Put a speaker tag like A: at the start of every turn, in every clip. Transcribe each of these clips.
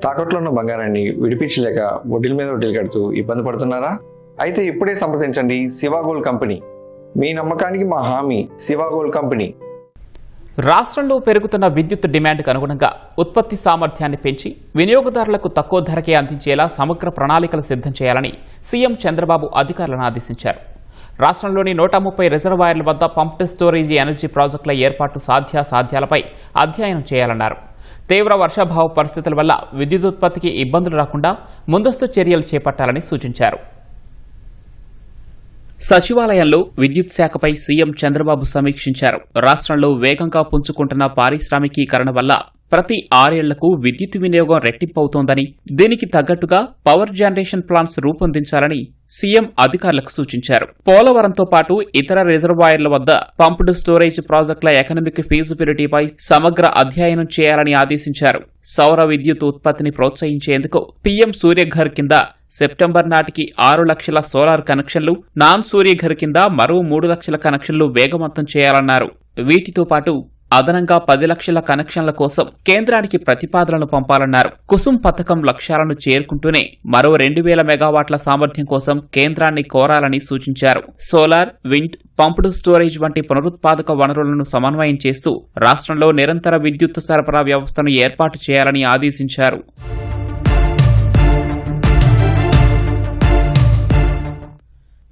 A: తాకట్లో ఉన్న బంగారాన్ని విడిపించలేక వడ్డీల మీద వడ్డీలు కడుతూ ఇబ్బంది పడుతున్నారా? అయితే ఇప్పుడే సంప్రదించండి శివ గోల్డ్ కంపెనీ. మీ నమ్మకానికి మా హామీ శివ గోల్డ్ కంపెనీ.
B: రాష్ట్రంలో పెరుగుతున్న విద్యుత్ డిమాండ్కు అనుగుణంగా ఉత్పత్తి సామర్థ్యాన్ని పెంచి వినియోగదారులకు తక్కువ ధరకే అందించేలా సమగ్ర ప్రణాళికలు సిద్ధం చేయాలని సీఎం చంద్రబాబు అధికారులను ఆదేశించారు. రాష్ట్రంలోని 130 రిజర్వాయర్ల వద్ద పంప్డ్ స్టోరేజీ ఎనర్జీ ప్రాజెక్టుల ఏర్పాటు సాధ్యాసాధ్యాలపై అధ్యయనం చేయాలన్నారు. తీవ్ర వర్షాభావ పరిస్థితుల వల్ల విద్యుదుత్పత్తికి ఇబ్బందులు రాకుండా ముందస్తు చర్యలు చేపట్టాలని సూచించారు. సచివాలయంలో విద్యుత్ శాఖపై సీఎం చంద్రబాబు సమీక్షించారు. రాష్ట్రంలో వేగంగా పుంజుకుంటున్న పారిశ్రామికీకరణ వల్ల ప్రతి 6 ఏళ్లకు విద్యుత్ వినియోగం రెట్టింపవుతోందని, దీనికి తగ్గట్టుగా పవర్ జనరేషన్ ప్లాన్స్ రూపొందించాలని సీఎం అధికారులకు సూచించారు. పోలవరంతో పాటు ఇతర రిజర్వాయర్ల వద్ద పంప్డ్ స్టోరేజ్ ప్రాజెక్టుల ఎకనామిక్ ఫీజిబిలిటీపై సమగ్ర అధ్యయనం చేయాలని ఆదేశించారు. సౌర విద్యుత్ ఉత్పత్తిని ప్రోత్సహించేందుకు పీఎం సూర్యఘర్ కింద సెప్టెంబర్ నాటికి 6 లక్షల సోలార్ కనెక్షన్లు, నాన్ సూర్యఘర్ కింద మరో 3 లక్షల కనెక్షన్లు వేగవంతం చేయాలన్నారు. వీటితో పాటు అదనంగా 10 లక్షల కనెక్షన్ల కోసం కేంద్రానికి ప్రతిపాదనలు పంపాలన్నారు. కుసుమ్ పథకం లక్ష్యాలను చేరుకుంటూనే మరో 2000 మెగావాట్ల సామర్థ్యం కోసం కేంద్రాన్ని కోరాలని సూచించారు. సోలార్, విండ్, పంప్డ్ స్టోరేజ్ వంటి పునరుత్పాదక వనరులను సమన్వయం చేస్తూ రాష్ట్రంలో నిరంతర విద్యుత్ సరఫరా వ్యవస్థను ఏర్పాటు చేయాలని ఆదేశించారు.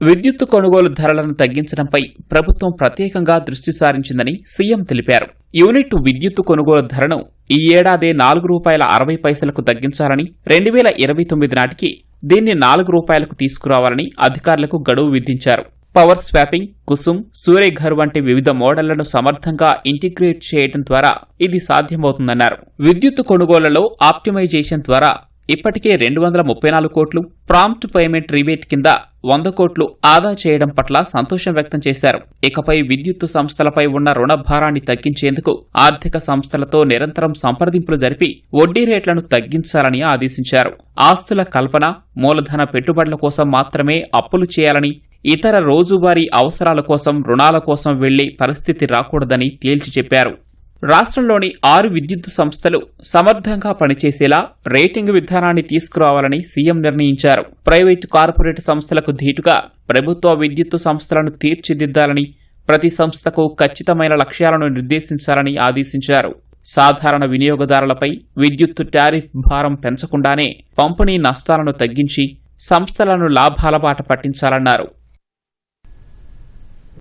B: విద్యుత్తు కొనుగోలు ధరలను తగ్గించడంపై ప్రభుత్వం ప్రత్యేకంగా దృష్టి సారించిందని సీఎం తెలిపారు. యూనిట్ విద్యుత్తు కొనుగోలు ధరను ఈ ఏడాది ₹4.60కు తగ్గించాలని, 2029 నాటికి దీన్ని ₹4కు తీసుకురావాలని అధికారులకు గడువు విధించారు. పవర్ స్వాపింగ్, కుసుమ్, సూర్యఘర్ వంటి వివిధ మోడళ్లను సమర్థంగా ఇంటిగ్రేట్ చేయడం ద్వారా ఇది సాధ్యమవుతుందన్నారు. విద్యుత్తు కొనుగోళ్లలో ఆప్టిమైజేషన్ ద్వారా ఇప్పటికే 234 కోట్లు, ప్రాంప్ట్ పేమెంట్ రిబేట్ కింద 100 కోట్లు ఆదా చేయడం పట్ల సంతోషం వ్యక్తం చేశారు. ఇకపై విద్యుత్తు సంస్థలపై ఉన్న రుణ భారాన్ని తగ్గించేందుకు ఆర్థిక సంస్థలతో నిరంతరం సంప్రదింపులు జరిపి వడ్డీ రేట్లను తగ్గించాలని ఆదేశించారు. ఆస్తుల కల్పన, మూలధన పెట్టుబడుల కోసం మాత్రమే అప్పులు చేయాలని, ఇతర రోజువారీ అవసరాల కోసం రుణాల కోసం వెళ్లే పరిస్థితి రాకూడదని తేల్చి చెప్పారు. రాష్ట్రంలోని 6 విద్యుత్ సంస్థలు సమర్థంగా పనిచేసేలా రేటింగ్ విధానాన్ని తీసుకురావాలని సీఎం నిర్ణయించారు. ప్రైవేటు, కార్పొరేట్ సంస్థలకు ధీటుగా ప్రభుత్వ విద్యుత్ సంస్థలను తీర్చిదిద్దాలని, ప్రతి సంస్థకు ఖచ్చితమైన లక్ష్యాలను నిర్దేశించాలని ఆదేశించారు. సాధారణ వినియోగదారులపై విద్యుత్ టారిఫ్ భారం పెంచకుండానే పంపిణీ నష్టాలను తగ్గించి సంస్థలను లాభాల బాట పట్టించాలన్నారు.